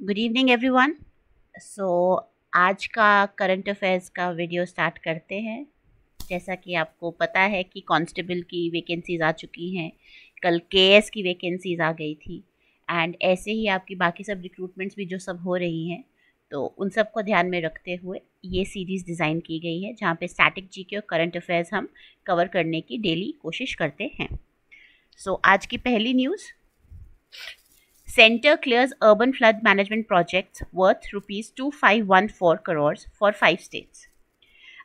Good evening everyone. सो आज का current affairs का वीडियो स्टार्ट करते हैं। जैसा कि आपको पता है कि कांस्टेबल की वैकेंसीज आ चुकी हैं, कल केएस की वैकेंसीज आ गई थी एंड ऐसे ही आपकी बाकी सब रिक्रूटमेंट्स भी जो सब हो रही हैं, तो उन सब को ध्यान में रखते हुए ये सीरीज़ डिज़ाइन की गई है जहाँ पे स्टैटिक जीके और करंट अफेयर्स हम कवर करने की डेली कोशिश करते हैं। सो आज की पहली news, Center clears urban flood management projects worth rupees 2514 crores for 5 states।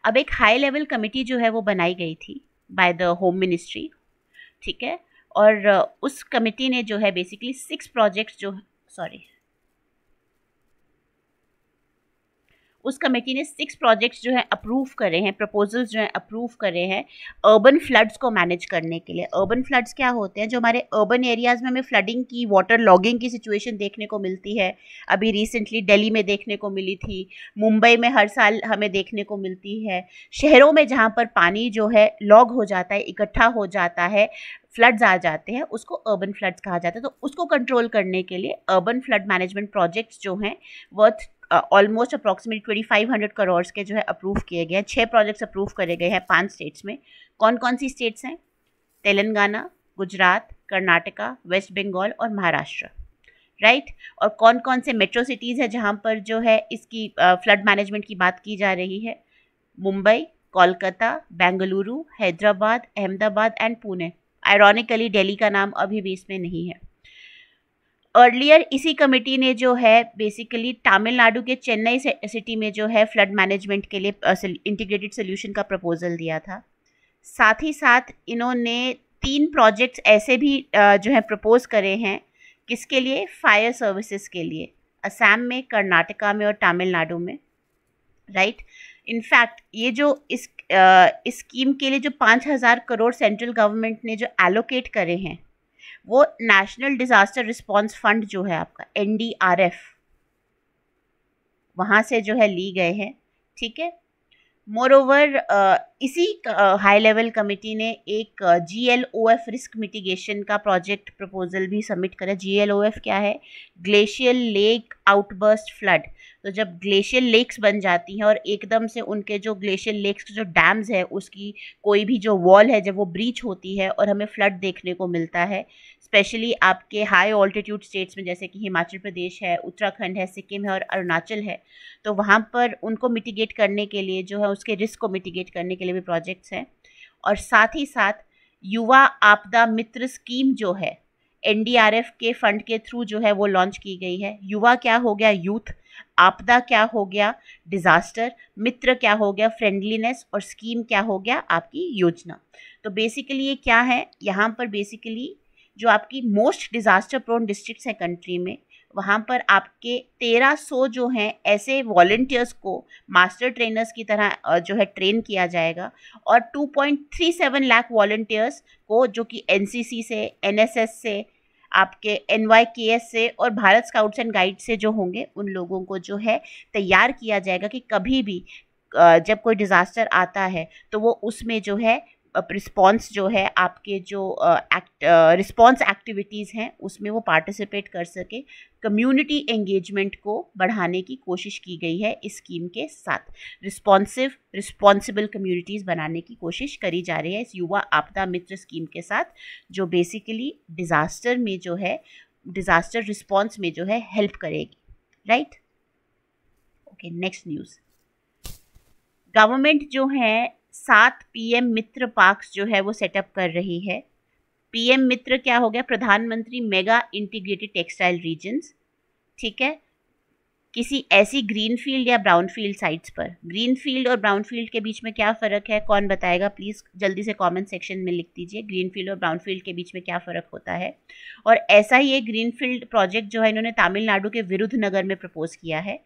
अब एक हाई लेवल कमेटी जो है वो बनाई गई थी बाय द होम मिनिस्ट्री, ठीक है। और उस कमेटी ने जो है बेसिकली 6 प्रोजेक्ट्स जो सॉरी उस कमेटी ने 6 प्रोजेक्ट्स जो है अप्रूव करे हैं, प्रपोजल्स जो है अप्रूव करे हैं अर्बन फ्लड्स को मैनेज करने के लिए। अर्बन फ्लड्स क्या होते हैं? जो हमारे अर्बन एरियाज़ में हमें फ्लडिंग की, वाटर लॉगिंग की सिचुएशन देखने को मिलती है। अभी रिसेंटली दिल्ली में देखने को मिली थी, मुंबई में हर साल हमें देखने को मिलती है। शहरों में जहाँ पर पानी जो है लॉग हो जाता है, इकट्ठा हो जाता है, फ्लड्स आ जाते हैं, उसको अर्बन फ्लड्स कहा जाता है। तो उसको कंट्रोल करने के लिए अर्बन फ्लड मैनेजमेंट प्रोजेक्ट्स जो हैं वर्थ ऑलमोस्ट अप्रॉक्सीमेटली 2500 करोड़ के जो है अप्रूव किए गए हैं। 6 प्रोजेक्ट्स अप्रूव करे गए हैं 5 स्टेट्स में। कौन कौन सी स्टेट्स हैं? तेलंगाना, गुजरात, कर्नाटका, वेस्ट बंगाल और महाराष्ट्र, राइट। और कौन कौन से मेट्रो सिटीज़ है जहाँ पर जो है इसकी फ्लड मैनेजमेंट की बात की जा रही है? मुंबई, कोलकाता, बेंगलुरु, हैदराबाद, अहमदाबाद एंड पुणे। आयरॉनिकली दिल्ली का नाम अभी भी इसमें नहीं है। अर्लियर इसी कमेटी ने जो है बेसिकली तमिलनाडु के चेन्नई सिटी में जो है फ्लड मैनेजमेंट के लिए इंटीग्रेटेड सोल्यूशन का प्रपोजल दिया था। साथ ही साथ इन्होंने 3 प्रोजेक्ट्स ऐसे भी जो है प्रपोज करे हैं। किसके लिए? फायर सर्विसेज के लिए, असम में, कर्नाटका में और तमिलनाडु में, राइट। इनफैक्ट ये जो इस स्कीम के लिए जो 5000 करोड़ सेंट्रल गवर्नमेंट ने जो एलोकेट करे हैं, वो नेशनल डिजास्टर रिस्पांस फंड जो है आपका एनडीआरएफ, वहाँ से जो है ली गए हैं, ठीक है। मोरओवर इसी हाई लेवल कमेटी ने एक जीएलओएफ रिस्क मिटिगेशन का प्रोजेक्ट प्रपोजल भी सबमिट करा। जीएलओएफ क्या है? Glacial lake outburst flood. तो जब ग्लेशियल लेक्स बन जाती हैं और एकदम से उनके जो ग्लेशियल लेक्स के जो डैम्स है उसकी कोई भी जो वॉल है जब वो ब्रीच होती है और हमें फ्लड देखने को मिलता है, स्पेशली आपके हाई ऑल्टीट्यूड स्टेट्स में जैसे कि हिमाचल प्रदेश है, उत्तराखंड है, सिक्किम है और अरुणाचल है, तो वहाँ पर उनको मिटिगेट करने के लिए जो है उसके रिस्क को मिटिगेट करने के लिए भी प्रोजेक्ट्स हैं। और साथ ही साथ युवा आपदा मित्र स्कीम जो है एनडीआरएफ के फंड के थ्रू जो है वो लॉन्च की गई है। युवा क्या हो गया? यूथ। आपदा क्या हो गया? डिजास्टर। मित्र क्या हो गया? फ्रेंडलीनेस। और स्कीम क्या हो गया? आपकी योजना। तो बेसिकली ये क्या है? यहाँ पर बेसिकली जो आपकी मोस्ट डिजास्टर प्रोन डिस्ट्रिक्ट्स हैं कंट्री में, वहाँ पर आपके 1300 जो हैं ऐसे वॉलंटियर्स को मास्टर ट्रेनर्स की तरह जो है ट्रेन किया जाएगा। और 2.37 लाख वॉलंटियर्स को जो कि एनसीसी से, एनएसएस से, आपके एनवाईकेएस से और भारत स्काउट्स एंड गाइड से जो होंगे, उन लोगों को जो है तैयार किया जाएगा कि कभी भी जब कोई डिज़ास्टर आता है तो वो उसमें जो है रिस्पॉन्स जो है आपके जो रिस्पॉन्स एक्टिविटीज़ हैं उसमें वो पार्टिसिपेट कर सके। कम्युनिटी एंगेजमेंट को बढ़ाने की कोशिश की गई है इस स्कीम के साथ। रिस्पॉन्सिव, रिस्पॉन्सिबल कम्युनिटीज़ बनाने की कोशिश करी जा रही है इस युवा आपदा मित्र स्कीम के साथ, जो बेसिकली डिज़ास्टर में जो है, डिज़ास्टर रिस्पॉन्स में जो है हेल्प करेगी, right. Okay, next news. Government जो है 7 पीएम मित्र पार्क्स जो है वो सेटअप कर रही है। पीएम मित्र क्या हो गया? प्रधानमंत्री मेगा इंटीग्रेटेड टेक्सटाइल रीजन्स, ठीक है। किसी ऐसी ग्रीनफील्ड या ब्राउनफील्ड साइट्स पर। ग्रीनफील्ड और ब्राउनफील्ड के बीच में क्या फ़र्क है? कौन बताएगा? प्लीज़ जल्दी से कमेंट सेक्शन में लिख दीजिए ग्रीनफील्ड और ब्राउनफील्ड के बीच में क्या फ़र्क होता है। और ऐसा ही एक ग्रीनफील्ड प्रोजेक्ट जो है इन्होंने तमिलनाडु के विरुधनगर में प्रपोज किया है।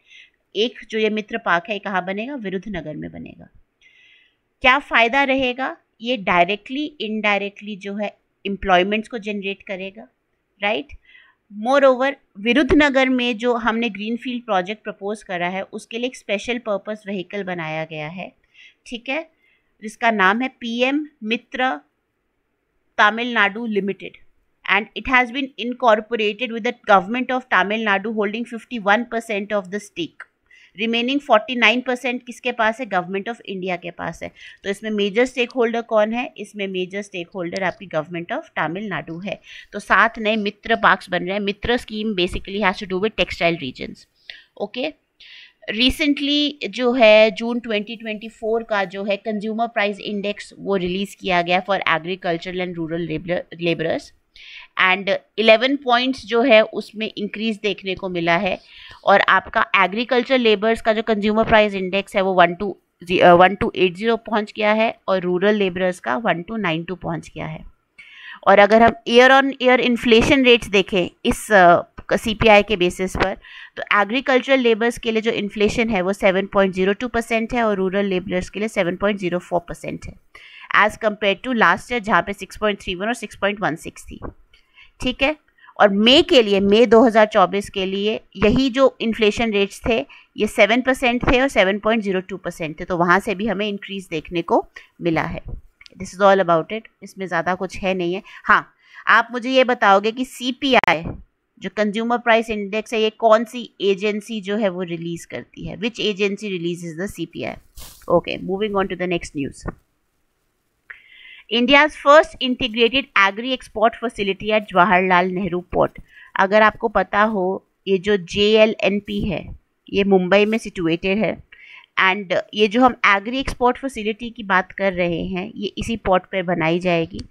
एक जो ये मित्र पार्क है कहाँ बनेगा? विरुधनगर में बनेगा। क्या फ़ायदा रहेगा? ये डायरेक्टली इनडायरेक्टली जो है एम्प्लॉयमेंट्स को जनरेट करेगा, राइट। मोर ओवर विरुधनगर में जो हमने ग्रीनफील्ड प्रोजेक्ट प्रपोज करा है उसके लिए एक स्पेशल पर्पस व्हीकल बनाया गया है, ठीक है, जिसका नाम है PM Mitra Tamil Nadu limited. and it has been incorporated with the government of Tamil Nadu holding 51% of the stake. Remaining 49% किसके पास है? गवर्नमेंट ऑफ इंडिया के पास है। तो इसमें मेजर स्टेक होल्डर कौन है? इसमें मेजर स्टेक होल्डर आपकी गवर्नमेंट ऑफ तमिलनाडु है। तो 7 नए मित्र पार्क्स बन रहे हैं। Mitra scheme basically has to do with textile regions. Okay, recently जो है जून 2024 का जो है कंज्यूमर प्राइस इंडेक्स वो रिलीज़ किया गया for agricultural and rural labourers, and 11 points जो है उसमें इंक्रीज देखने को मिला है। और आपका एग्रीकल्चर लेबर्स का जो कंज्यूमर प्राइस इंडेक्स है वो 1280 पहुंच गया है, और रूरल लेबरर्स का 1292 पहुंच गया है। और अगर हम year on year inflation rates देखें इस CPI के बेसिस पर, तो एग्रीकल्चर लेबर्स के लिए जो इन्फ्लेशन है वो 7.02% है, और रूरल लेबरर्स के लिए 7.04% है, as compare to last year जहाँ पे 6.31 और 6.16 थी। ठीक है, और मई 2024 के लिए यही जो इन्फ्लेशन रेट्स थे ये 7% थे और 7.02% थे, तो वहाँ से भी हमें इंक्रीज देखने को मिला है। This is all about it, इसमें ज़्यादा कुछ है नहीं है। हाँ, आप मुझे ये बताओगे कि CPI जो कंज्यूमर प्राइस इंडेक्स है ये कौन सी एजेंसी जो है वो रिलीज करती है? Which agency releases the CPI? Okay, moving on to the next news. India's first integrated agri export facility at Jawaharlal Nehru port. अगर आपको पता हो, ये जो JLNP है ये मुंबई में सिचुएटेड है, एंड ये जो हम एग्री एक्सपोर्ट फैसिलिटी की बात कर रहे हैं ये इसी पोर्ट पर बनाई जाएगी।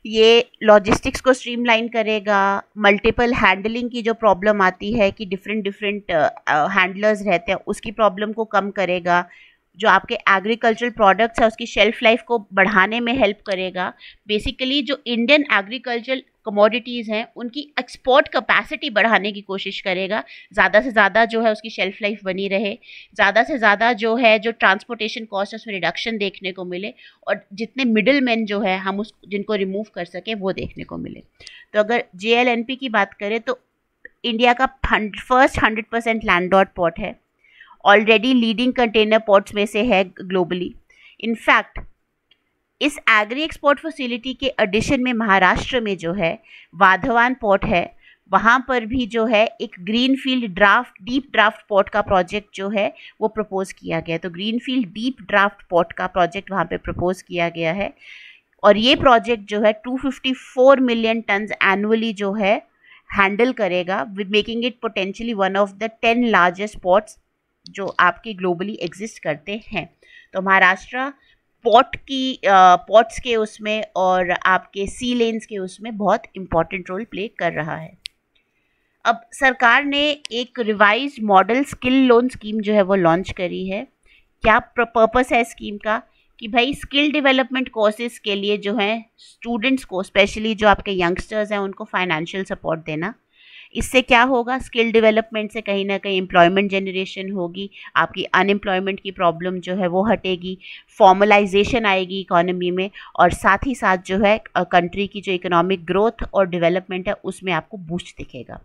ये लॉजिस्टिक्स को स्ट्रीमलाइन करेगा, मल्टीपल हैंडलिंग की जो प्रॉब्लम आती है कि डिफरेंट हैंडलर्स रहते हैं उसकी प्रॉब्लम को कम करेगा, जो आपके एग्रीकल्चरल प्रोडक्ट्स है उसकी शेल्फ लाइफ को बढ़ाने में हेल्प करेगा। बेसिकली जो इंडियन एग्रीकल्चरल कमोडिटीज़ हैं उनकी एक्सपोर्ट कैपेसिटी बढ़ाने की कोशिश करेगा, ज़्यादा से ज़्यादा जो है उसकी शेल्फ लाइफ बनी रहे, ज़्यादा से ज़्यादा जो है जो ट्रांसपोर्टेशन कॉस्ट है उसमें रिडक्शन देखने को मिले, और जितने मिडिल मैन जो है हम उस जिनको रिमूव कर सकें वो देखने को मिले। तो अगर JLNP की बात करें तो इंडिया का फर्स्ट 100% लैंडलॉर्ड पोर्ट है, ऑलरेडी लीडिंग कंटेनर पोर्ट्स में से है ग्लोबली। इनफैक्ट इस एग्री एक्सपोर्ट फैसिलिटी के एडिशन में महाराष्ट्र में जो है वाधवान पोर्ट है, वहाँ पर भी जो है एक ग्रीनफील्ड डीप ड्राफ्ट पोर्ट का प्रोजेक्ट जो है वो प्रपोज किया गया है। तो ग्रीनफील्ड डीप ड्राफ्ट पोर्ट का प्रोजेक्ट वहाँ पे प्रपोज किया गया है, और ये प्रोजेक्ट जो है 254 मिलियन टन्स एनुअली जो है हैंडल करेगा, with making it potentially one of the 10 largest ports जो आपके ग्लोबली एग्जिस्ट करते हैं। तो महाराष्ट्र पोर्ट्स के उसमें और आपके सी लेन्स के उसमें बहुत इम्पॉर्टेंट रोल प्ले कर रहा है। अब सरकार ने एक revise model skill loan scheme जो है वो लॉन्च करी है। क्या पर्पस है स्कीम का? कि भाई स्किल डेवलपमेंट कोर्सेज के लिए जो है स्टूडेंट्स को, स्पेशली जो आपके यंगस्टर्स हैं उनको फाइनेंशियल सपोर्ट देना। इससे क्या होगा? स्किल डेवलपमेंट से कहीं ना कहीं एम्प्लॉयमेंट जनरेशन होगी, आपकी अनएम्प्लॉयमेंट की प्रॉब्लम जो है वो हटेगी, फॉर्मलाइजेशन आएगी इकोनॉमी में, और साथ ही साथ जो है कंट्री की जो इकोनॉमिक ग्रोथ और डेवलपमेंट है उसमें आपको बूस्ट दिखेगा।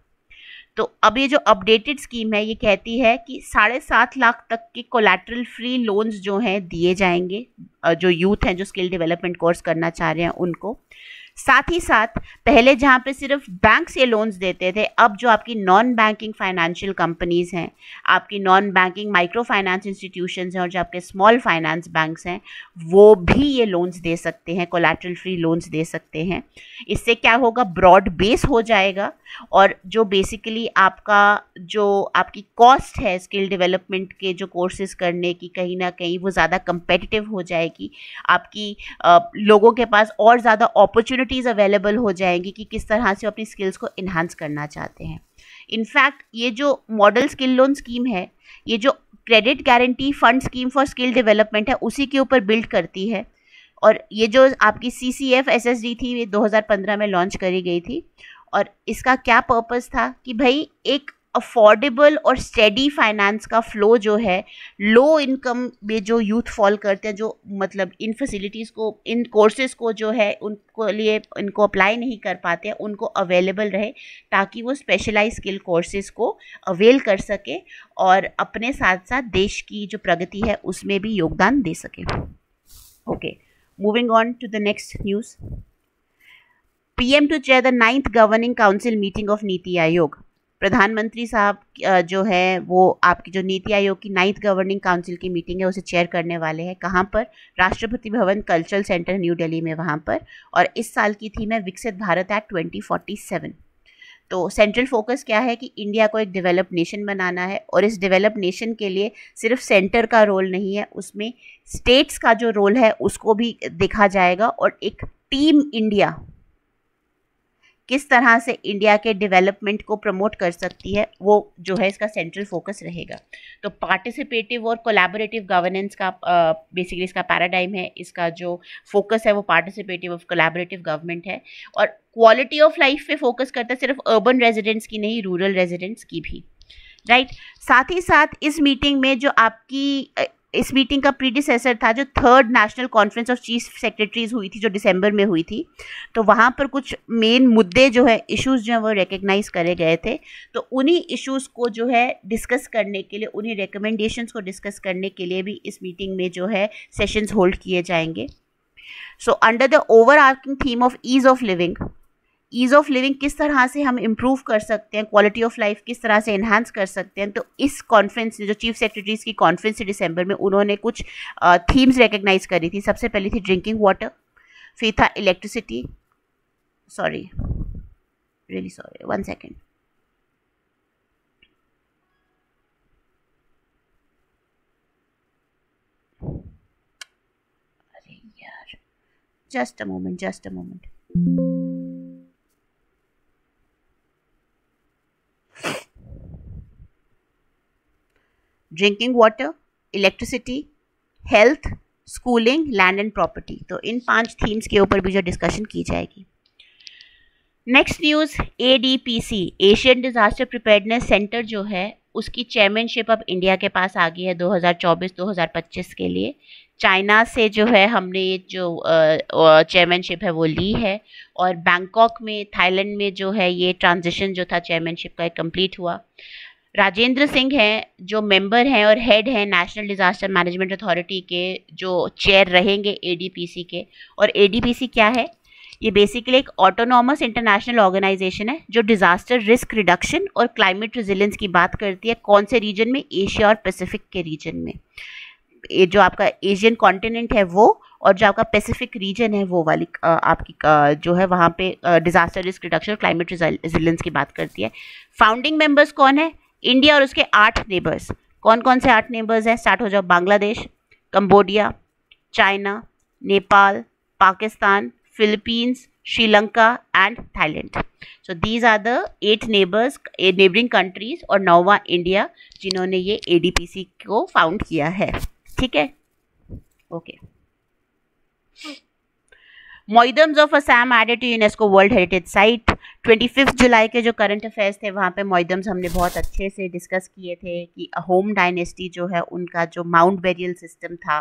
तो अब ये जो अपडेटेड स्कीम है ये कहती है कि 7.5 लाख तक के कोलैटरल फ्री लोन्स जो हैं दिए जाएंगे जो यूथ हैं जो स्किल डेवलपमेंट कोर्स करना चाह रहे हैं उनको। साथ ही साथ पहले जहाँ पे सिर्फ बैंक से लोन्स देते थे, अब जो आपकी नॉन बैंकिंग फाइनेंशियल कंपनीज़ हैं, आपकी non banking micro finance institutions हैं और जो आपके स्मॉल फाइनेंस बैंक्स हैं वो भी ये लोन्स दे सकते हैं, कोलैटरल फ्री लोन्स दे सकते हैं। इससे क्या होगा? ब्रॉड बेस हो जाएगा, और जो बेसिकली आपकी कॉस्ट है स्किल डेवलपमेंट के जो कोर्सेज करने की, कहीं ना कहीं वो ज़्यादा कंपेटिटिव हो जाएगी। आपकी लोगों के पास और ज़्यादा अपॉर्चुनिटीज़ अवेलेबल हो जाएंगी कि किस तरह से अपनी स्किल्स को इन्हांस करना चाहते हैं। इनफैक्ट ये जो मॉडल स्किल लोन स्कीम है, ये जो credit guarantee fund scheme for skill development है उसी के ऊपर बिल्ड करती है। और ये जो आपकी CCF SSD थी ये 2015 में लॉन्च करी गई थी, और इसका क्या पर्पस था कि भाई एक अफोर्डेबल और स्टेडी फाइनेंस का फ्लो जो है लो इनकम में जो यूथ फॉल करते हैं, जो मतलब इन फैसिलिटीज़ को, इन कोर्सेज़ को जो है उनको लिए इनको अप्लाई नहीं कर पाते हैं, उनको अवेलेबल रहे ताकि वो स्पेशलाइज स्किल कोर्सेज़ को अवेल कर सके और अपने साथ साथ देश की जो प्रगति है उसमें भी योगदान दे सके। Okay, moving on to the next news. PM to chair the 9th governing council meeting of Niti Aayog. प्रधानमंत्री साहब जो है वो आपकी जो नीति आयोग की 9th गवर्निंग काउंसिल की मीटिंग है उसे चेयर करने वाले हैं। कहाँ पर? Rashtrapati Bhavan cultural centre new Delhi में, वहाँ पर। और इस साल की थीम है विकसित भारत एक्ट 2047। तो सेंट्रल फोकस क्या है कि इंडिया को एक डेवलप्ड नेशन बनाना है, और इस डेवलप्ड नेशन के लिए सिर्फ सेंटर का रोल नहीं है, उसमें स्टेट्स का जो रोल है उसको भी देखा जाएगा, और एक टीम इंडिया किस तरह से इंडिया के डेवलपमेंट को प्रमोट कर सकती है वो जो है इसका सेंट्रल फोकस रहेगा। तो पार्टिसिपेटिव और कोलैबोरेटिव गवर्नेंस का बेसिकली इसका पैराडाइम है, इसका जो फोकस है वो पार्टिसिपेटिव और कोलैबोरेटिव गवर्नमेंट है, और क्वालिटी ऑफ लाइफ पे फोकस करता है, सिर्फ अर्बन रेजिडेंट्स की नहीं, रूरल रेजिडेंट्स की भी, राइट। साथ ही साथ इस मीटिंग में जो आपकी इस मीटिंग का प्रीडिसेसर था जो 3rd national conference of chief secretaries हुई थी, जो दिसंबर में हुई थी, तो वहाँ पर कुछ मेन मुद्दे जो है, इश्यूज जो है वो रिकग्नाइज करे गए थे। तो उन्हीं इश्यूज़ को जो है डिस्कस करने के लिए, उन्हीं रिकमेंडेशंस को डिस्कस करने के लिए भी इस मीटिंग में जो है सेशंस होल्ड किए जाएंगे। So under the overarching theme of ease of living किस तरह से हम इम्प्रूव कर सकते हैं, क्वालिटी ऑफ लाइफ किस तरह से इन्हांस कर सकते हैं, तो इस कॉन्फ्रेंस जो चीफ सेक्रेटरीज की कॉन्फ्रेंस थी दिसंबर में, उन्होंने कुछ थीम्स रिकग्नाइज करी थी। सबसे पहली थी ड्रिंकिंग वाटर, फिर था इलेक्ट्रिसिटी, रियली सॉरी, 1 सेकेंड, अरे यार, just a moment. Drinking water, electricity, health, schooling, land and property, तो इन 5 थीम्स के ऊपर भी जो डिस्कशन की जाएगी। Next news, ADPC Asian disaster preparedness centre जो है उसकी चेयरमैनशिप अब इंडिया के पास आ गई है 2024-2025 के लिए। चाइना से जो है हमने ये जो चेयरमैनशिप है वो ली है, और बैंकॉक में थाईलैंड में जो है ये ट्रांजिशन जो था चेयरमैनशिप का कंप्लीट हुआ। राजेंद्र सिंह हैं जो मेंबर हैं और हेड हैं नेशनल डिज़ास्टर मैनेजमेंट अथॉरिटी के, जो चेयर रहेंगे ADPC के। और ADPC क्या है? ये बेसिकली एक ऑटोनॉमस इंटरनेशनल ऑर्गेनाइजेशन है जो डिज़ास्टर रिस्क रिडक्शन और क्लाइमेट रेजिलियंस की बात करती है। कौन से रीजन में? एशिया और पैसिफिक के रीजन में। ये जो आपका एशियन कॉन्टिनेंट है वो, और जो आपका पैसिफिक रीजन है वो वाली आपकी जो है वहाँ पे डिज़ास्टर रिस्क रिडक्शन और क्लाइमेट रेजिलियंस की बात करती है। फाउंडिंग मेंबर्स कौन है? इंडिया और उसके 8 नेबर्स। कौन कौन से 8 नेबर्स हैं? स्टार्ट हो जाओ। Bangladesh, Cambodia, China, Nepal, Pakistan, Philippines, Sri Lanka and Thailand. So these are the 8 neighbours, neighbouring countries, और 9वां इंडिया जिन्होंने ये ADPC को फाउंड किया है। ठीक है, okay. Moidams of Assam added to UNESCO world heritage site. 25 जुलाई के जो करंट अफेयर्स थे वहाँ पे मोइदम्स हमने बहुत अच्छे से डिस्कस किए थे कि अहोम डायनेस्टी जो है उनका जो माउंट बेरियल सिस्टम था,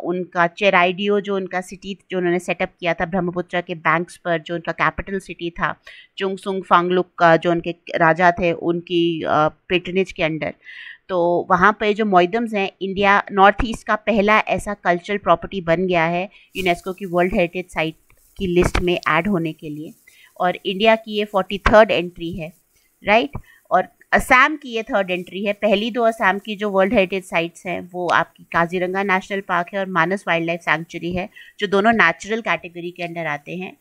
उनका चेराइडियो जो उनका सिटी जो उन्होंने सेटअप किया था ब्रह्मपुत्र के बैंक्स पर, जो उनका कैपिटल सिटी था, चुंगसुंग फांगलुक का जो उनके राजा थे उनकी पेट्रनेज के अंडर। तो वहाँ पे जो मोइदम्स हैं, इंडिया नॉर्थ ईस्ट का पहला ऐसा कल्चरल प्रॉपर्टी बन गया है यूनेस्को की वर्ल्ड हेरिटेज साइट की लिस्ट में ऐड होने के लिए, और इंडिया की ये 43rd एंट्री है, राइट। और असम की ये 3rd एंट्री है। पहली 2 असम की जो वर्ल्ड हेरिटेज साइट्स हैं वो आपकी काजीरंगा नेशनल पार्क है और मानस वाइल्ड लाइफ सैंक्चुरी है, जो दोनों नेचुरल कैटेगरी के अंडर आते हैं।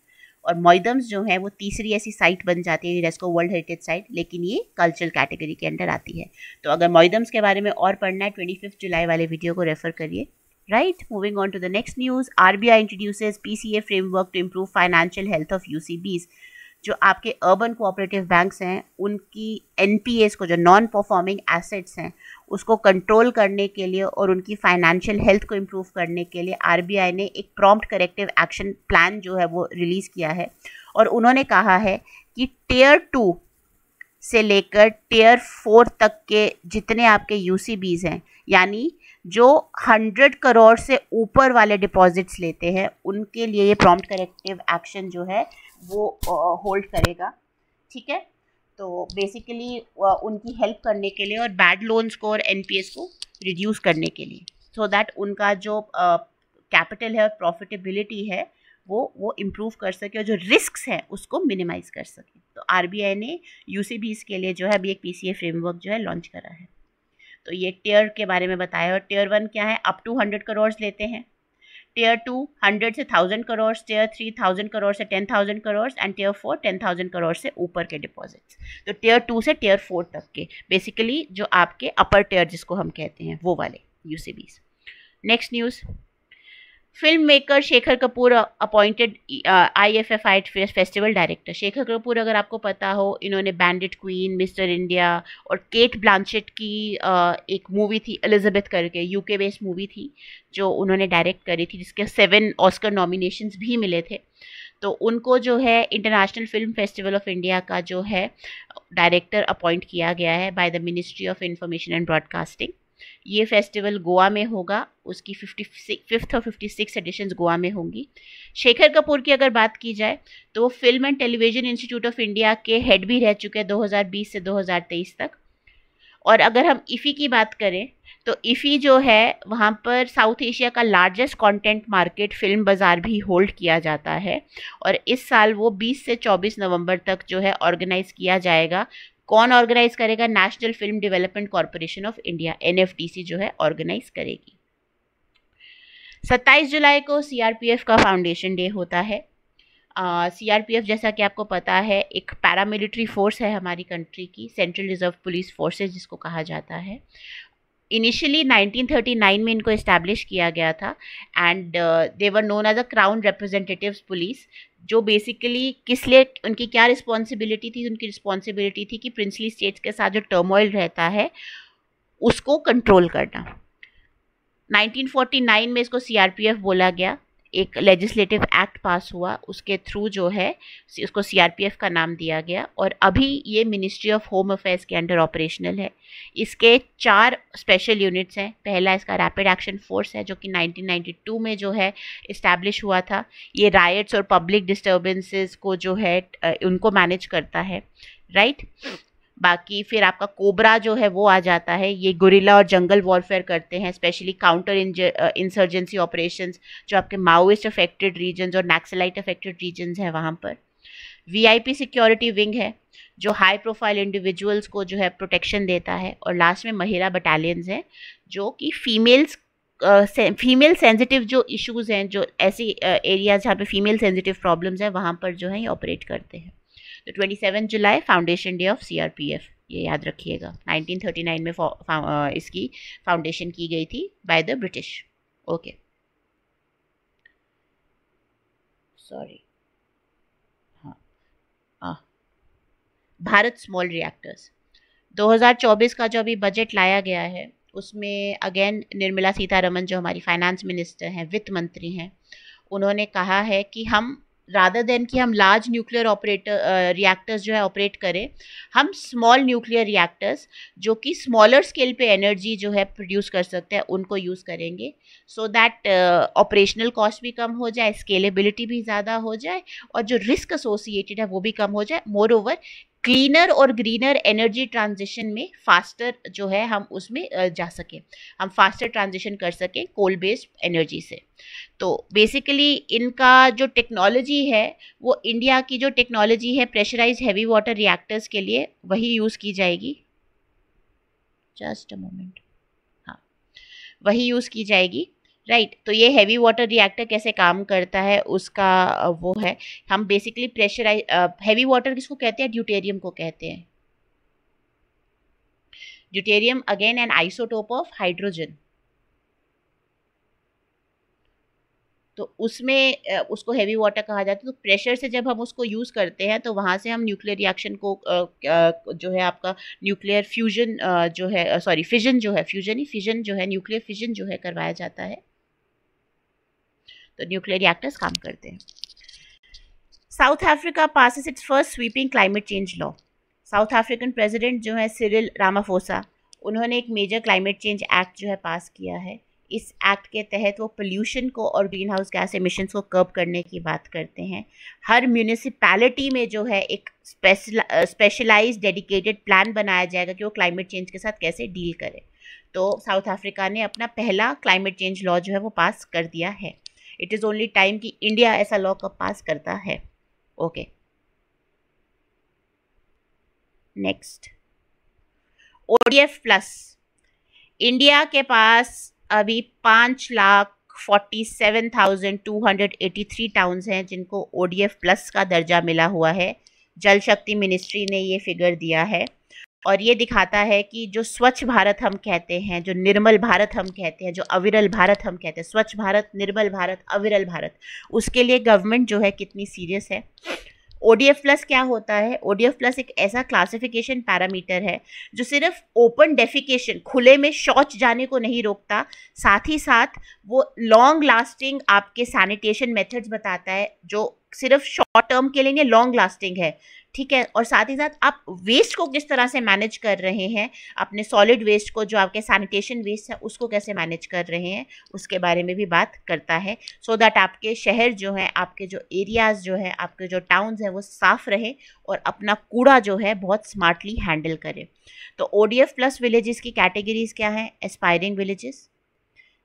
और मोइदम्स जो है वो तीसरी ऐसी साइट बन जाती है यूनेस्को वर्ल्ड हेरिटेज साइट, लेकिन ये कल्चरल कैटेगरी के अंडर आती है। तो अगर मोइदम्स के बारे में और पढ़ना है 25 जुलाई वाले वीडियो को रेफर करिए, right. Moving on to the next news, RBI introduces PCA framework to improve financial health of UCBs। जो आपके अर्बन कोऑपरेटिव बैंक्स हैं उनकी NPAs को, जो नॉन परफॉर्मिंग एसेट्स हैं, उसको कंट्रोल करने के लिए और उनकी फाइनेंशियल हेल्थ को इम्प्रूव करने के लिए RBI ने एक प्रॉम्प्ट करेक्टिव एक्शन प्लान जो है वो रिलीज़ किया है। और उन्होंने कहा है कि Tier 2 से लेकर Tier 4 तक के जितने आपके UCBs हैं, यानी जो 100 करोड़ से ऊपर वाले डिपॉजिट्स लेते हैं, उनके लिए ये प्रॉम्प्ट करेक्टिव एक्शन जो है वो होल्ड करेगा। ठीक है, तो बेसिकली उनकी हेल्प करने के लिए और बैड लोन्स को और NPAs को रिड्यूस करने के लिए, सो दैट उनका जो कैपिटल है और प्रॉफिटेबिलिटी है वो इम्प्रूव कर सके और जो रिस्क्स हैं उसको मिनिमाइज कर सके। तो आरबीआई ने यूसीबीज के लिए जो है अभी एक पीसीए फ्रेमवर्क जो है लॉन्च करा है। तो ये टियर के बारे में बताया। और टियर 1 क्या है, अप टू 100 करोड़ लेते हैं, टियर 2 100 से 1000 करोड़, टियर 3 1000 करोड़ से 10,000 करोड़ एंड टियर 4 10,000 करोड़ से ऊपर के डिपॉजिट्स। तो टियर 2 से टियर 4 तक के बेसिकली जो आपके अपर टियर जिसको हम कहते हैं वो वाले UCBs. Next news, film maker Shekhar Kapoor appointed IFFI festival director. Shekhar Kapoor अगर आपको पता हो, इन्होंने बैंडिट क्वीन, मिस्टर इंडिया और केट ब्लांचेट की एक मूवी थी एलिजाबेथ करके, यूके बेस्ड मूवी थी जो उन्होंने डायरेक्ट करी थी, जिसके 7 ऑस्कर नॉमिनेशंस भी मिले थे। तो उनको जो है international film festival of India का जो है डायरेक्टर अपॉइंट किया गया है by the ministry of information and broadcasting. ये फेस्टिवल गोवा में होगा, उसकी 55th और 56 एडिशंस गोवा में होंगी। शेखर कपूर की अगर बात की जाए तो वो film and television institute of India के हेड भी रह चुके हैं 2020 से 2023 तक। और अगर हम इफ़ी की बात करें तो इफ़ी जो है वहाँ पर साउथ एशिया का लार्जेस्ट कंटेंट मार्केट फिल्म बाज़ार भी होल्ड किया जाता है। और इस साल वो 20 से 24 नवंबर तक जो है ऑर्गेनाइज़ किया जाएगा। कौन ऑर्गेनाइज करेगा? National film development corporation of India, NFDC जो है ऑर्गेनाइज करेगी। 27 जुलाई को CRPF का फाउंडेशन डे होता है। CRPF जैसा कि आपको पता है एक पैरामिलिट्री फोर्स है हमारी कंट्री की, सेंट्रल रिजर्व पुलिस फोर्सेस जिसको कहा जाता है। इनिशियली 1939 में इनको इस्टेब्लिश किया गया था and they were known as a crown representatives police. जो बेसिकली किस लिए, उनकी क्या रिस्पॉन्सिबिलिटी थी? उनकी रिस्पॉन्सिबिलिटी थी कि प्रिंसली स्टेट्स के साथ जो टर्मोइल रहता है उसको कंट्रोल करना। 1949 में इसको CRPF बोला गया, एक लेजिस्लेटिव एक्ट पास हुआ, उसके थ्रू जो है उसको CRPF का नाम दिया गया और अभी ये मिनिस्ट्री ऑफ होम अफेयर्स के अंडर ऑपरेशनल है। इसके 4 स्पेशल यूनिट्स हैं। पहला इसका रैपिड एक्शन फोर्स है जो कि 1992 में जो है इस्टेब्लिश हुआ था। ये राइट्स और पब्लिक डिस्टर्बेंसेस को जो है उनको मैनेज करता है, राइट। बाकी फिर आपका कोबरा जो है वो आ जाता है, ये गुरिल्ला और जंगल वॉरफेयर करते हैं, स्पेशली काउंटर इंसर्जेंसी ऑपरेशंस जो आपके माओइस्ट अफेक्टेड रीजन्स और नक्सलाइट अफेक्टेड रीजन्स हैं वहाँ पर। VIP सिक्योरिटी विंग है जो हाई प्रोफाइल इंडिविजुअल्स को जो है प्रोटेक्शन देता है। और लास्ट में महिला बटालियंस हैं जो कि फीमेल सेंसिटिव जो इश्यूज़ हैं, जो ऐसी एरियाज जहाँ पे फीमेल सेंसिटिव प्रॉब्लम्स हैं वहाँ पर जो है ये ऑपरेट करते हैं। तो 27 जुलाई फाउंडेशन डे ऑफ CRPF, ये याद रखिएगा। 1939 में इसकी फाउंडेशन की गई थी by the British. Okay, sorry, हाँ, भारत स्मॉल रिएक्टर्स 2024 का जो अभी बजट लाया गया है उसमें अगेन निर्मला सीतारमन जो हमारी फाइनेंस मिनिस्टर हैं, वित्त मंत्री हैं, उन्होंने कहा है कि हम रादर देन कि हम लार्ज न्यूक्लियर रिएक्टर्स जो है ऑपरेट करें, हम स्मॉल न्यूक्लियर रिएक्टर्स जो कि स्मॉलर स्केल पे एनर्जी जो है प्रोड्यूस कर सकते हैं उनको यूज़ करेंगे, सो दैट ऑपरेशनल कॉस्ट भी कम हो जाए, स्केलेबिलिटी भी ज़्यादा हो जाए और जो रिस्क एसोसिएटेड है वो भी कम हो जाए। मोर ओवर क्लीनर और ग्रीनर एनर्जी ट्रांजिशन में फास्टर जो है हम उसमें जा सकें, हम फास्टर ट्रांजिशन कर सकें कोल बेस्ड एनर्जी से। तो बेसिकली इनका जो टेक्नोलॉजी है वो इंडिया की जो टेक्नोलॉजी है प्रेशराइज्ड हैवी वाटर रिएक्टर्स के लिए वही यूज़ की जाएगी। जस्ट अ मोमेंट, हाँ, वही यूज़ की जाएगी, राइट। तो ये हैवी वाटर रिएक्टर कैसे काम करता है उसका वो है, हम बेसिकली प्रेशराइज हैवी वाटर किसको कहते हैं? ड्यूटेरियम को कहते हैं। Deuterium again an isotope of hydrogen. तो उसमें उसको हैवी वाटर कहा जाता है। तो प्रेशर से जब हम उसको यूज़ करते हैं तो वहाँ से हम न्यूक्लियर रिएक्शन को जो है आपका न्यूक्लियर फ्यूजन जो है, सॉरी फिजन जो है, फिजन जो है, न्यूक्लियर फिजन जो है करवाया जाता है। तो न्यूक्लियर रिएक्टर्स काम करते हैं। South Africa passes it's first sweeping climate change law. South African president जो है सिरिल रामाफोसा, उन्होंने एक मेजर क्लाइमेट चेंज एक्ट जो है पास किया है। इस एक्ट के तहत वो पोल्यूशन को और ग्रीन हाउस गैस एमिशंस को कर्ब करने की बात करते हैं। हर म्यूनिसिपैलिटी में जो है एक स्पेशलाइज्ड डेडिकेटेड प्लान बनाया जाएगा कि वो क्लाइमेट चेंज के साथ कैसे डील करे। तो साउथ अफ्रीका ने अपना पहला क्लाइमेट चेंज लॉ जो है वो पास कर दिया है। इट इज़ ओनली टाइम कि इंडिया ऐसा लॉ कब पास करता है. Okay, next ODF plus. India के पास अभी 5,47,283 टाउन्स हैं जिनको ODF प्लस का दर्जा मिला हुआ है. जल शक्ति मिनिस्ट्री ने ये फिगर दिया है और ये दिखाता है कि जो स्वच्छ भारत हम कहते हैं, जो निर्मल भारत हम कहते हैं, जो अविरल भारत हम कहते हैं, स्वच्छ भारत, निर्मल भारत, अविरल भारत, उसके लिए गवर्नमेंट जो है कितनी सीरियस है. ODF प्लस क्या होता है? ODF प्लस एक ऐसा क्लासिफिकेशन पैरामीटर है जो सिर्फ ओपन डेफिकेशन, खुले में शौच जाने को नहीं रोकता, साथ ही साथ वो लॉन्ग लास्टिंग आपके सैनिटेशन मेथड्स बताता है जो सिर्फ शॉर्ट टर्म के लिए नहीं, लॉन्ग लास्टिंग है. ठीक है, और साथ ही साथ आप वेस्ट को किस तरह से मैनेज कर रहे हैं, अपने सॉलिड वेस्ट को, जो आपके सैनिटेशन वेस्ट है उसको कैसे मैनेज कर रहे हैं, उसके बारे में भी बात करता है. सो दैट आपके शहर जो है, आपके जो एरियाज़ जो है, आपके जो टाउन्स हैं वो साफ़ रहे और अपना कूड़ा जो है बहुत स्मार्टली हैंडल करें. तो ODF प्लस विलेजेस की कैटेगरीज क्या हैं? एस्पायरिंग विलेजेस,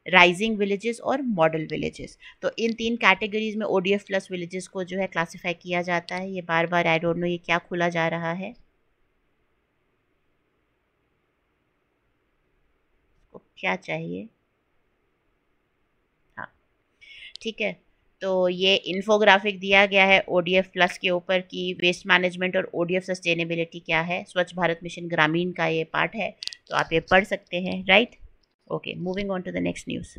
राइजिंग विलेजेस और मॉडल विलेजेस. तो इन 3 कैटेगरीज में ODF प्लस विलेजेस को जो है क्लासिफाई किया जाता है. ये बार बार आई डोंट नो ये क्या खुला जा रहा है, इसको क्या चाहिए. हाँ, ठीक है. तो ये इन्फोग्राफिक दिया गया है ODF प्लस के ऊपर कि वेस्ट मैनेजमेंट और ODF सस्टेनेबिलिटी क्या है. स्वच्छ भारत मिशन ग्रामीण का ये पार्ट है, तो आप ये पढ़ सकते हैं, right. Okay, moving on to the next news.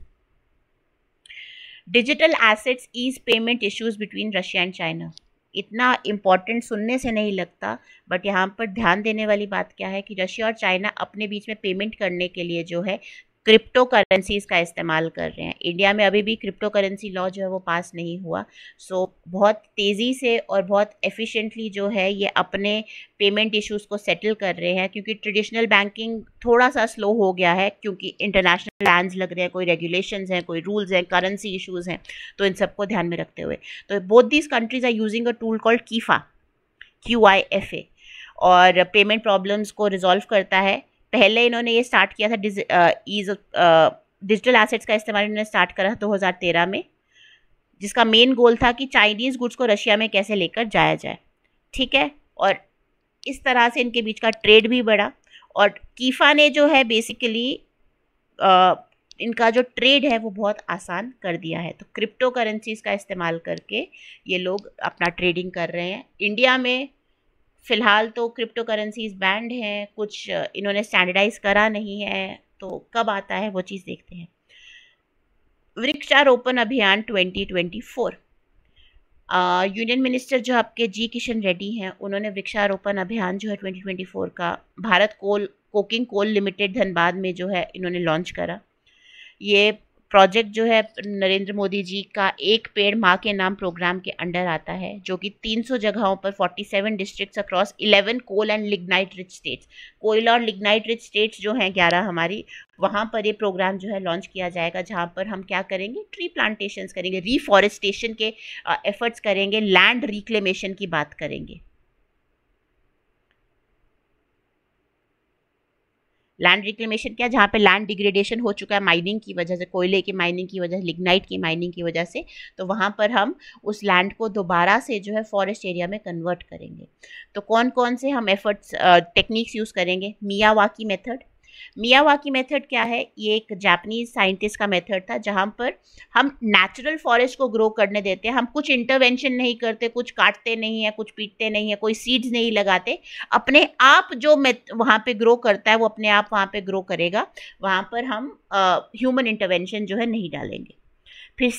Digital assets ease payment issues between Russia and China. इतना इम्पॉर्टेंट सुनने से नहीं लगता, बट यहाँ पर ध्यान देने वाली बात क्या है कि रशिया और चाइना अपने बीच में पेमेंट करने के लिए जो है क्रिप्टो करेंसीज़ का इस्तेमाल कर रहे हैं. इंडिया में अभी भी क्रिप्टो करेंसी लॉ जो है वो पास नहीं हुआ. सो बहुत तेज़ी से और बहुत एफिशिएंटली जो है ये अपने पेमेंट इश्यूज़ को सेटल कर रहे हैं, क्योंकि ट्रेडिशनल बैंकिंग थोड़ा सा स्लो हो गया है, क्योंकि इंटरनेशनल बैन्स लग रहे हैं, कोई रेगुलेशंस हैं, कोई रूल्स हैं, करेंसी इश्यूज़ हैं. तो इन सबको ध्यान में रखते हुए तो both these countries are using a tool called QIFA, QIFA, और पेमेंट प्रॉब्लम्स को रिजॉल्व करता है. पहले इन्होंने ये स्टार्ट किया था, डिजिटल एसेट्स का इस्तेमाल इन्होंने स्टार्ट करा 2013 में, जिसका मेन गोल था कि चाइनीज़ गुड्स को रशिया में कैसे लेकर जाया जाए. ठीक है, और इस तरह से इनके बीच का ट्रेड भी बढ़ा. और कीफा ने जो है बेसिकली इनका जो ट्रेड है वो बहुत आसान कर दिया है. तो क्रिप्टो करेंसीज़ का इस्तेमाल करके ये लोग अपना ट्रेडिंग कर रहे हैं. इंडिया में फ़िलहाल तो क्रिप्टो करेंसीज बैंड हैं, कुछ इन्होंने स्टैंडर्डाइज करा नहीं है, तो कब आता है वो चीज़ देखते हैं. वृक्षारोपण अभियान 2024. यूनियन मिनिस्टर जो आपके जी किशन रेड्डी हैं, उन्होंने वृक्षारोपण अभियान जो है 2024 का Bharat coking coal limited Dhanbad में जो है इन्होंने लॉन्च करा. ये प्रोजेक्ट जो है नरेंद्र मोदी जी का एक पेड़ माँ के नाम प्रोग्राम के अंडर आता है, जो कि 300 जगहों पर 47 districts across 11 coal and lignite rich states, कोयला और लिग्नाइट रिच स्टेट्स जो हैं 11 हमारी, वहाँ पर ये प्रोग्राम जो है लॉन्च किया जाएगा, जहाँ पर हम क्या करेंगे, ट्री प्लांटेशंस करेंगे, रीफॉरेस्टेशन के एफर्ट्स करेंगे, लैंड रिक्लेमेशन की बात करेंगे. लैंड रिक्लेमेशन क्या, जहाँ पे लैंड डिग्रेडेशन हो चुका है माइनिंग की वजह से, कोयले की माइनिंग की वजह से, लिग्नाइट की माइनिंग की वजह से, तो वहाँ पर हम उस लैंड को दोबारा से जो है फॉरेस्ट एरिया में कन्वर्ट करेंगे. तो कौन कौन से हम एफर्ट्स टेक्निक्स यूज़ करेंगे. Miyawaki method. मियावाकी मेथड क्या है, ये एक जापानीज साइंटिस्ट का मेथड था, जहाँ पर हम नेचुरल फॉरेस्ट को ग्रो करने देते हैं. हम कुछ इंटरवेंशन नहीं करते, कुछ काटते नहीं है, कुछ पीटते नहीं है, कोई सीड्स नहीं लगाते. अपने आप जो वहाँ पे ग्रो करता है वो अपने आप वहाँ पे ग्रो करेगा. वहाँ पर हम ह्यूमन इंटरवेंशन जो है नहीं डालेंगे. फिर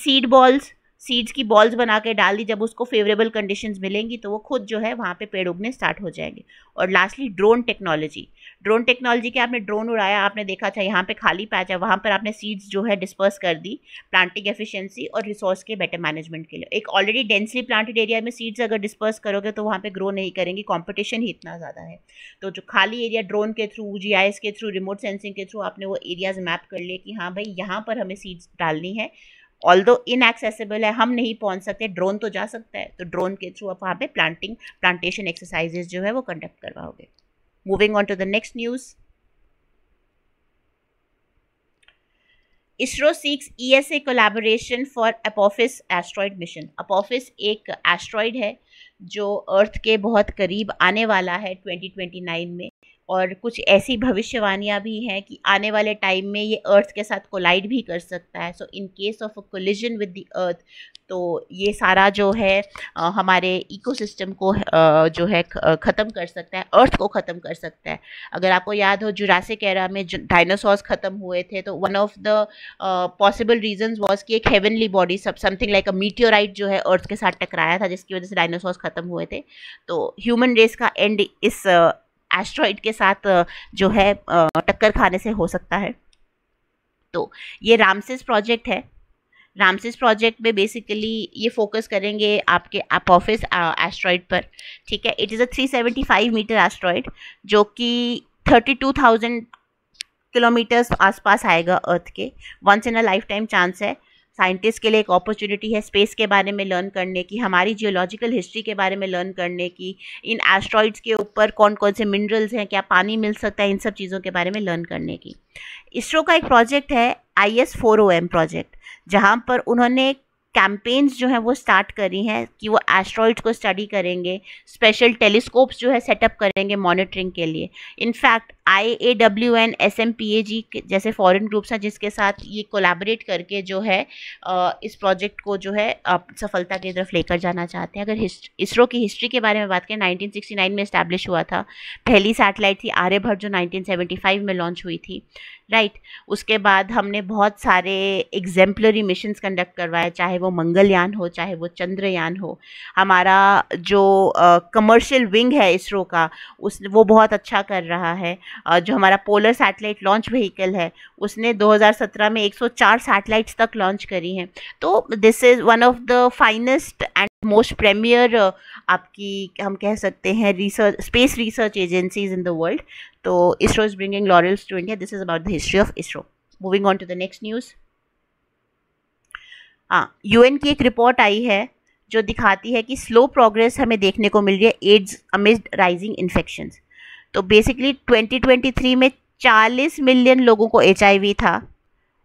सीड्स की बॉल्स बना के डाल दी, जब उसको फेवरेबल कंडीशंस मिलेंगी तो वो खुद जो है वहाँ पे पेड़ उगने स्टार्ट हो जाएंगे. और lastly drone technology. Drone technology के आपने ड्रोन उड़ाया, आपने देखा था यहाँ पे खाली पैच है, वहाँ पर आपने सीड्स जो है डिस्पर्स कर दी, प्लांटिंग एफिशिएंसी और रिसोर्स के बेटर मैनेजमेंट के लिए. एक ऑलरेडी डेंसली प्लांटेड एरिया में सीड्स अगर डिस्पर्स करोगे तो वहाँ पे ग्रो नहीं करेंगी, कॉम्पिटिशन ही इतना ज़्यादा है. तो जो खाली एरिया ड्रोन के थ्रू, GIS के थ्रू, रिमोट सेंसिंग के थ्रू आपने वो एरियाज मैप कर लिए कि हाँ भाई यहाँ पर हमें सीड्स डालनी है. ऑल्दो इनएक्सेसिबल है, हम नहीं पहुंच सकते, ड्रोन तो जा सकता है, तो ड्रोन के थ्रू आप वहाँ पे प्लांटेशन एक्सरसाइजेज जो है वो कंडक्ट करवाओगे. Moving on to the next news. ISRO seeks ESA collaboration for Apophis asteroid mission. Apophis एक एस्ट्रॉइड है जो अर्थ के बहुत करीब आने वाला है 2029 में, और कुछ ऐसी भविष्यवाणियां भी हैं कि आने वाले टाइम में ये अर्थ के साथ कोलाइड भी कर सकता है। So in case of a collision with the earth, तो ये सारा जो है हमारे इकोसिस्टम को जो है ख़त्म कर सकता है, अर्थ को ख़त्म कर सकता है। अगर आपको याद हो जुरासिक एरा में डायनासोर्स ख़त्म हुए थे, तो one of the possible reasons was कि एक हेवनली बॉडी समथिंग लाइक अ मीटियोराइट जो है अर्थ के साथ टकराया था, जिसकी वजह से डायनासोर्स ख़त्म हुए थे। तो ह्यूमन रेस का एंड इस एस्ट्रॉइड के साथ जो है टक्कर खाने से हो सकता है। तो ये रामसेस प्रोजेक्ट है। रामसेस प्रोजेक्ट में बेसिकली ये फोकस करेंगे आपके अपोफिस एस्ट्रॉइड पर, ठीक है। It is a 375 metre asteroid जो कि 32,000 किलोमीटर्स आसपास आएगा अर्थ के। Once in a lifetime chance है, साइंटिस्ट के लिए एक अपॉर्चुनिटी है स्पेस के बारे में लर्न करने की, हमारी जियोलॉजिकल हिस्ट्री के बारे में लर्न करने की, इन एस्ट्रॉइड्स के ऊपर कौन कौन से मिनरल्स हैं, क्या पानी मिल सकता है, इन सब चीज़ों के बारे में लर्न करने की। इसरो का एक प्रोजेक्ट है IS-4OM प्रोजेक्ट, जहाँ पर उन्होंने कैंपेन्स जो हैं वो स्टार्ट करी हैं कि वो एस्ट्रॉइड्स को स्टडी करेंगे, स्पेशल टेलीस्कोप्स जो है सेटअप करेंगे मॉनिटरिंग के लिए। इनफैक्ट IAWN SMPAG जैसे फॉरेन ग्रुप्स हैं जिसके साथ ये कोलैबोरेट करके जो है इस प्रोजेक्ट को जो है सफलता की तरफ लेकर जाना चाहते हैं। अगर इसरो की हिस्ट्री के बारे में बात करें, 1969 में इस्टेब्लिश हुआ था। पहली सैटेलाइट थी आर्यभट्ट जो 1975 में लॉन्च हुई थी, राइट। उसके बाद हमने बहुत सारे एग्जेम्पलरी मिशंस कंडक्ट करवाए, चाहे वो मंगलयान हो, चाहे वो चंद्रयान हो। हमारा जो कमर्शियल विंग है इसरो का, वो बहुत अच्छा कर रहा है। जो हमारा पोलर सैटेलाइट लॉन्च व्हीकल है, उसने 2017 में 104 सैटेलाइट्स तक लॉन्च करी हैं। तो this is one of the finest and most premier आपकी हम कह सकते हैं research space research agencies in the world. तो ISRO is bringing laurels to India. This is about the history of ISRO. Moving on to the next news. हाँ, UN की एक report आई है जो दिखाती है कि स्लो प्रोग्रेस हमें देखने को मिल रही है एड्स अमिड राइजिंग इन्फेक्शंस। तो बेसिकली 2023 में 40 मिलियन लोगों को HIV था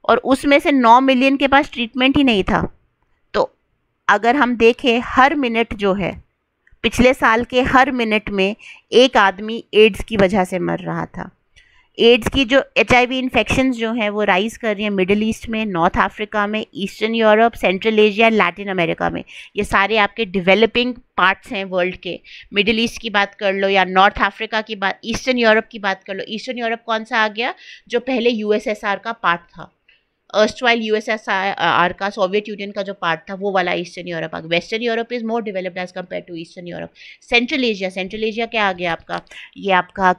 और उसमें से 9 मिलियन के पास ट्रीटमेंट ही नहीं था। तो अगर हम देखें, हर मिनट जो है, पिछले साल के हर मिनट में एक आदमी एड्स की वजह से मर रहा था। एड्स की जो HIV इन्फेक्शंस जो हैं वो राइज़ कर रही हैं मिडिल ईस्ट में, नॉर्थ अफ्रीका में, eastern Europe, central Asia, Latin America में। ये सारे आपके डेवलपिंग पार्ट्स हैं वर्ल्ड के। मिडिल ईस्ट की बात कर लो या नॉर्थ अफ्रीका की बात, ईस्टर्न यूरोप की बात कर लो। ईस्टर्न यूरोप कौन सा आ गया? जो पहले USSR का पार्ट था, अर्स्टवाइल USSR का, सोवियत यूनियन का जो पार्ट था, वो वाला ईस्टर्न यूरोप आ गया। Western Europe is more developed as compare to eastern Europe. Central Asia क्या आ गया आपका? ये आपका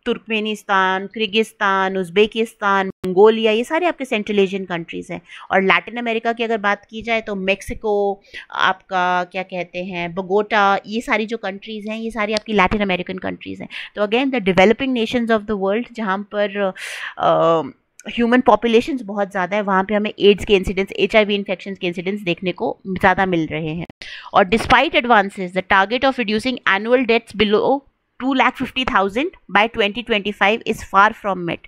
तुर्कमेनिस्तान, किर्गिस्तान, उज़्बेकिस्तान, मंगोलिया, ये सारे आपके सेंट्रल एशियन कंट्रीज़ हैं। और लैटिन अमेरिका की अगर बात की जाए तो मेक्सिको, आपका क्या कहते हैं, बोगोटा, ये सारी जो कंट्रीज़ हैं ये सारी आपकी लैटिन अमेरिकन कंट्रीज़ हैं। तो again the developing Nations of the world, जहाँ पर ह्यूमन पॉपुलेशंस बहुत ज़्यादा है, वहाँ पे हमें एड्स के इंसिडेंट्स, HIV इन्फेक्शन के इंसिडेंट्स देखने को ज़्यादा मिल रहे हैं। और despite advances, the target of reducing annual deaths below 2,50,000 by 2025 is far from met.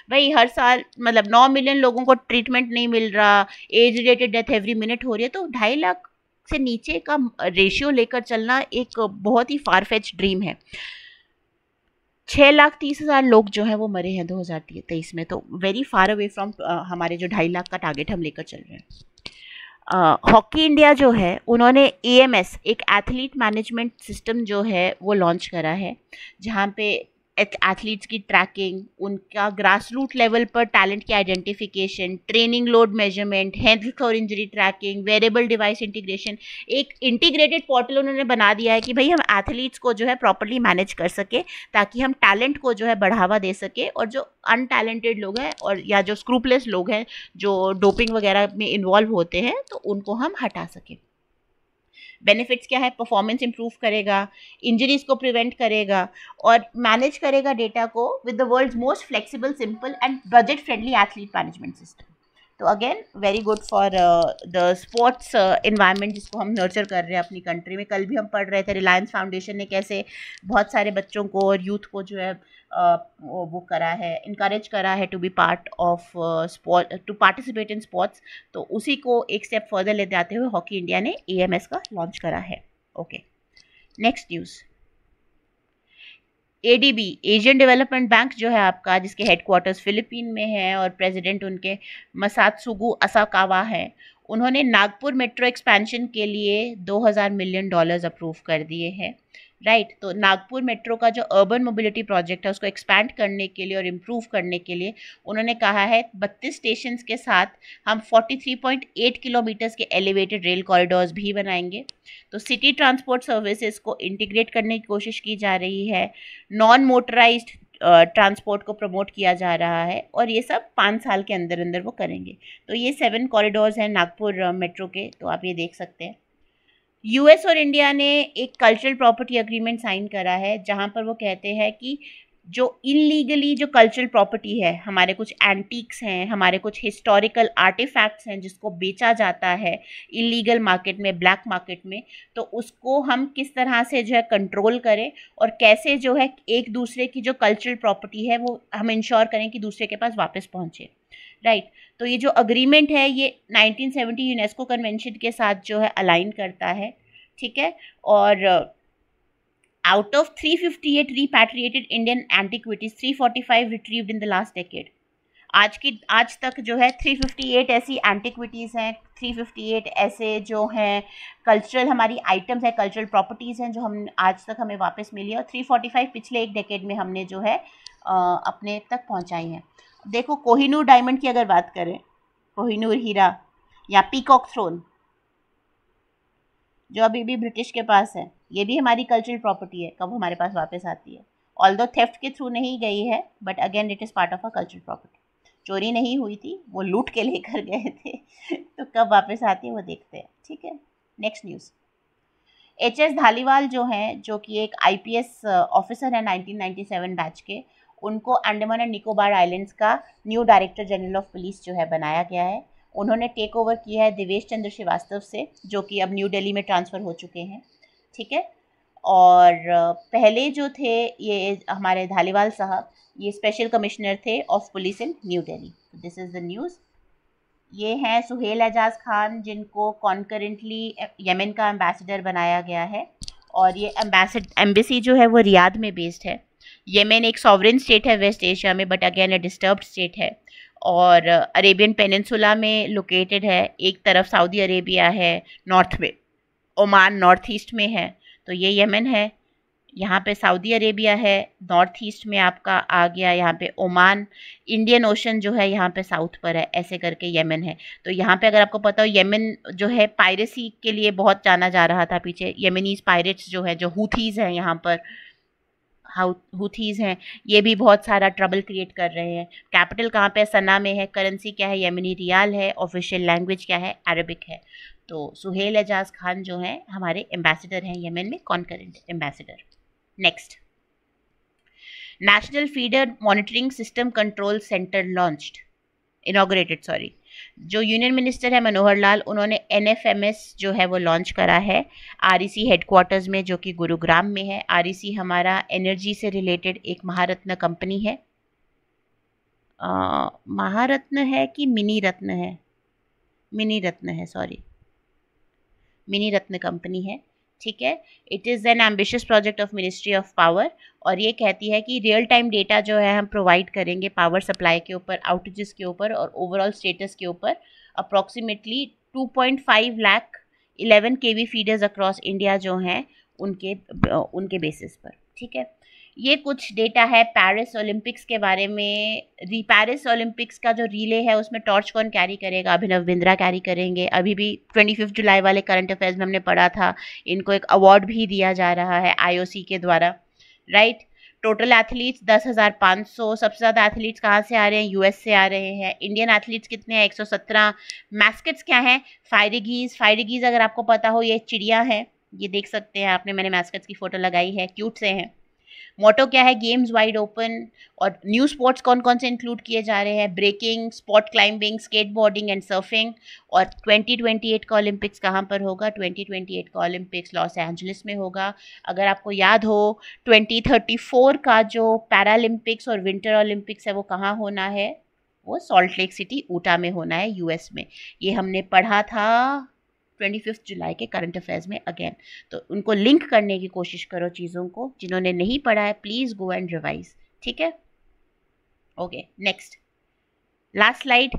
भाई हर साल मतलब 9 मिलियन लोगों को ट्रीटमेंट नहीं मिल रहा, age related death every minute हो रही है, तो 2.5 लाख से नीचे का रेशियो लेकर चलना एक बहुत ही फारफेच ड्रीम है। 6,30,000 लोग जो हैं वो मरे हैं 2023 में, तो वेरी फार अवे फ्रॉम हमारे जो 2.5 लाख का टारगेट हम लेकर चल रहे हैं। हॉकी इंडिया जो है उन्होंने AMS, एक एथलीट मैनेजमेंट सिस्टम जो है वो लॉन्च करा है, जहाँ पे एथलीट्स की ट्रैकिंग, उनका ग्रास रूट लेवल पर टैलेंट की identification, training load measurement, health और injury tracking, variable device integration, एक इंटीग्रेटेड पोर्टल उन्होंने बना दिया है कि भाई हम एथलीट्स को जो है प्रॉपर्ली मैनेज कर सके, ताकि हम टैलेंट को जो है बढ़ावा दे सके, और जो अनटैलेंटेड लोग हैं और या जो स्क्रूपलेस लोग हैं जो डोपिंग वगैरह में इन्वॉल्व होते हैं, तो उनको हम हटा सकें। बेनिफिट्स क्या है? परफॉर्मेंस इंप्रूव करेगा, इंजरीज को प्रिवेंट करेगा और मैनेज करेगा डेटा को with the world's most flexible, simple and budget friendly athlete management system. तो again very good for the sports environment जिसको हम नर्चर कर रहे हैं अपनी कंट्री में। कल भी हम पढ़ रहे थे रिलायंस फाउंडेशन ने कैसे बहुत सारे बच्चों को और यूथ को जो है वो करा है, इनकरेज करा है to be part of sport, to participate in sports. तो उसी को एक स्टेप फर्दर ले जाते हुए हॉकी इंडिया ने AMS का लॉन्च करा है। Okay, next news. ADB, Asian development bank जो है आपका, जिसके हेडक्वार्टर्स फिलीपीन में है और प्रेसिडेंट उनके मसात्सुगु असाकावा है, उन्होंने नागपुर मेट्रो एक्सपेंशन के लिए $2000 मिलियन अप्रूव कर दिए हैं। राइट, तो नागपुर मेट्रो का जो अर्बन मोबिलिटी प्रोजेक्ट है उसको एक्सपैंड करने के लिए और इम्प्रूव करने के लिए उन्होंने कहा है 32 स्टेशन के साथ हम 43.8 किलोमीटर्स के एलिवेटेड रेल कॉरिडोर्स भी बनाएंगे। तो सिटी ट्रांसपोर्ट सर्विसेज को इंटीग्रेट करने की कोशिश की जा रही है, नॉन मोटराइज्ड ट्रांसपोर्ट को प्रमोट किया जा रहा है, और ये सब 5 साल के अंदर अंदर वो करेंगे। तो ये 7 कॉरिडोर्स हैं नागपुर मेट्रो के, तो आप ये देख सकते हैं। US और इंडिया ने एक कल्चरल प्रॉपर्टी एग्रीमेंट साइन करा है, जहां पर वो कहते हैं कि जो इलीगली जो कल्चरल प्रॉपर्टी है, हमारे कुछ एंटीक्स हैं, हमारे कुछ हिस्टोरिकल आर्टिफैक्ट्स हैं जिसको बेचा जाता है इलीगल मार्केट में, ब्लैक मार्केट में, तो उसको हम किस तरह से जो है कंट्रोल करें और कैसे जो है एक दूसरे की जो कल्चरल प्रॉपर्टी है वो हम इंश्योर करें कि दूसरे के पास वापस पहुंचे। राइट, तो ये जो अग्रीमेंट है ये 1970 यूनेस्को कन्वेंशन के साथ जो है अलाइन करता है। ठीक है, और out of 358 repatriated Indian antiquities, 345 retrieved in the last decade। आज तक जो है 358 ऐसी एंटिक्विटीज़ हैं, 358 ऐसे जो हैं कल्चरल हमारी आइटम्स है, कल्चरल प्रॉपर्टीज़ हैं जो हम आज तक हमें वापस मिली है, और 345 पिछले एक डेकेड में हमने जो है अपने तक पहुंचाई हैं। देखो, कोहिनूर डायमंड की अगर बात करें, कोहिनूर हीरा या पीकॉक थ्रोन जो अभी भी ब्रिटिश के पास है, ये भी हमारी कल्चरल प्रॉपर्टी है, कब हमारे पास वापस आती है। ऑल्दो थेफ्ट के थ्रू नहीं गई है, but again it is part of a cultural property. चोरी नहीं हुई थी, वो लूट के लेकर गए थे तो कब वापस आती है वो देखते हैं। ठीक है, नेक्स्ट न्यूज़। HS धालीवाल जो हैं, जो कि एक IPS ऑफिसर है 1997 बैच के, उनको अंडमान एंड निकोबार आइलैंड्स का new director general of police जो है बनाया गया है। उन्होंने टेक ओवर किया है देवेश चंद्र श्रीवास्तव से, जो कि अब न्यू दिल्ली में ट्रांसफ़र हो चुके हैं। ठीक है, और पहले जो थे ये हमारे धालीवाल साहब, ये स्पेशल कमिश्नर थे of police in new Delhi. This is the news. ये हैं सुहेल एजाज खान, जिनको कॉन्करेंटली यमन का एम्बेसडर बनाया गया है, और ये एम्बेसी जो है वो रियाद में बेस्ड है। यमन एक सॉवरेन स्टेट है वेस्ट एशिया में, but again A disturbed state है, और अरेबियन पेनिनसुला में लोकेटेड है। एक तरफ सऊदी अरेबिया है नॉर्थ में, ओमान नॉर्थ ईस्ट में है, तो ये यमन है। यहाँ पे सऊदी अरेबिया है, नॉर्थ ईस्ट में आपका आ गया, यहाँ पे ओमान, इंडियन ओशन जो है यहाँ पे साउथ पर है, ऐसे करके यमन है। तो यहाँ पे अगर आपको पता हो, यमन जो है पायरेसी के लिए बहुत जाना जा रहा था पीछे। यमनीज पायरेट्स जो है, जो हूथीज़ हैं यहाँ पर, हूथीज़ हैं, ये भी बहुत सारा ट्रबल क्रिएट कर रहे हैं। कैपिटल कहाँ पे? सना में है। करेंसी क्या है? यमनी रियाल है। ऑफिशियल लैंग्वेज क्या है? अरबिक है। तो सुहेल एजाज खान जो हैं हमारे एम्बेसडर हैं यमन में, concurrent ambassador. Next, national feeder monitoring system control centre launched, inaugurated, sorry. जो यूनियन मिनिस्टर है मनोहर लाल, उन्होंने NFMS जो है वो लॉन्च करा है REC हेडक्वार्टर्स में, जो कि गुरुग्राम में है। REC हमारा एनर्जी से रिलेटेड एक महारत्न कंपनी है। महारत्न है कि मिनी रत्न है? मिनी रत्न है, सॉरी, मिनी रत्न कंपनी है। ठीक है, it is an ambitious project of ministry of power, और ये कहती है कि रियल टाइम डेटा जो है हम प्रोवाइड करेंगे पावर सप्लाई के ऊपर, आउटेजेस के ऊपर और ओवरऑल स्टेटस के ऊपर। Approximately 2.5 lakh 11 kV feeders across India जो हैं उनके बेसिस पर। ठीक है, ये कुछ डेटा है पेरिस ओलंपिक्स के बारे में। पेरिस ओलंपिक्स का जो रिले है उसमें टॉर्च कौन कैरी करेगा? अभिनव बिंद्रा कैरी करेंगे। अभी भी 25 जुलाई वाले करंट अफेयर्स में हमने पढ़ा था, इनको एक अवार्ड भी दिया जा रहा है IOC के द्वारा। Right, total athletes 10,500। सबसे ज़्यादा एथलीट्स कहाँ से आ रहे हैं? US से आ रहे हैं। इंडियन एथलीट्स कितने हैं? 117। मैस्केट्स क्या हैं? फायरिगीज। फायरिगीज अगर आपको पता हो, ये चिड़िया हैं, ये देख सकते हैं आपने, मैंने मैस्केट्स की फ़ोटो लगाई है, क्यूट से हैं। मोटो क्या है, गेम्स वाइड ओपन। और न्यू स्पोर्ट्स कौन कौन से इंक्लूड किए जा रहे हैं, breaking, sport climbing, skateboarding and surfing. और 2028 का ओलंपिक्स कहाँ पर होगा, 2028 का ओलंपिक्स लॉस एंजलिस में होगा। अगर आपको याद हो 2034 का जो पैरालंपिक्स और विंटर ओलंपिक्स है वो कहाँ होना है, वो सॉल्ट लेक सिटी ऊटा में होना है, यूएस में। ये हमने पढ़ा था 25 जुलाई के करंट अफेयर्स में अगेन। तो उनको लिंक करने की कोशिश करो चीज़ों को, जिन्होंने नहीं पढ़ा है प्लीज़ गो एंड रिवाइज, ठीक है। Okay, next last slide.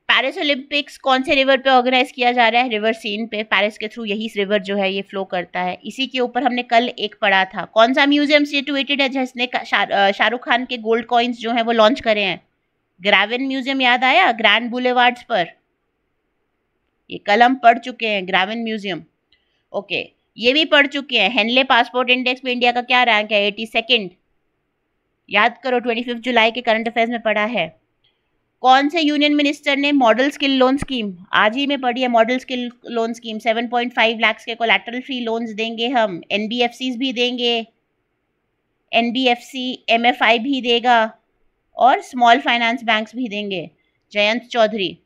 Paris Olympics कौन से रिवर पे ऑर्गेनाइज किया जा रहा है, रिवर सीन पे। पेरिस के थ्रू यही रिवर जो है ये फ्लो करता है। इसी के ऊपर हमने कल एक पढ़ा था, कौन सा म्यूजियम सिचुएटेड है जिसने शाहरुख खान के गोल्ड कॉइन्स जो हैं वो लॉन्च करे हैं। ग्राविन म्यूजियम, याद आया, ग्रैंड बुलेवार्ड्स पर। ये कल हम पढ़ चुके हैं, ग्राविन म्यूजियम। ओके, ये भी पढ़ चुके हैं। हेनले पासपोर्ट इंडेक्स में इंडिया का क्या रैंक है, 82nd। याद करो 25 जुलाई के करंट अफेयर्स में पढ़ा है। कौन से यूनियन मिनिस्टर ने मॉडल स्किल लोन स्कीम, आज ही में पढ़ी है, model skill loan scheme 7.5 lakh के कोलैटरल फ्री लोन्स देंगे हम। एनबीएफसीज भी देंगे, एनबीएफसी एमएफआई भी देगा और स्मॉल फाइनेंस बैंक्स भी देंगे। जयंत चौधरी।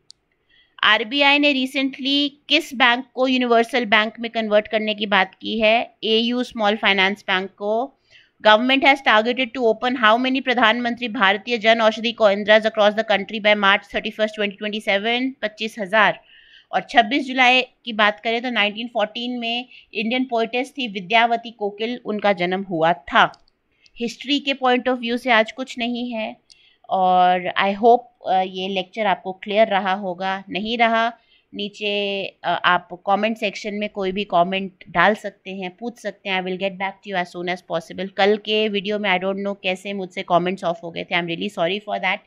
आरबीआई ने रिसेंटली किस बैंक को यूनिवर्सल बैंक में कन्वर्ट करने की बात की है, एयू स्मॉल फाइनेंस बैंक को। Government has targeted to open how many Pradhan Mantri Bharatiya Jan Aushadhi Kendras across the country by March 31, 2027, 25,000। और 26 जुलाई की बात करें तो 1914 में इंडियन पोइटेस थी विद्यावती कोकिल, उनका जन्म हुआ था। हिस्ट्री के पॉइंट ऑफ व्यू से आज कुछ नहीं है, और आई होप ये लेक्चर आपको क्लियर रहा होगा। नहीं रहा, नीचे आप कमेंट सेक्शन में कोई भी कमेंट डाल सकते हैं, पूछ सकते हैं। I will get back to you as soon as possible. कल के वीडियो में आई डोंट नो कैसे मुझसे कमेंट्स ऑफ हो गए थे, I am really sorry for that,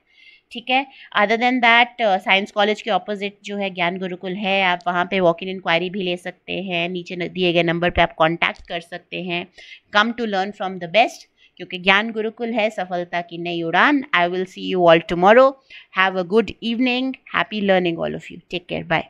ठीक है। Other than that, science college के ऑपोजिट जो है ज्ञान गुरुकुल है, आप वहाँ पे वॉक इन इंक्वायरी भी ले सकते हैं। नीचे दिए गए नंबर पे आप कांटेक्ट कर सकते हैं। Come to learn from the best, क्योंकि ज्ञान गुरुकुल है सफलता की नई उड़ान। I will see you all tomorrow. Have a good evening, happy learning all of you, take care, bye.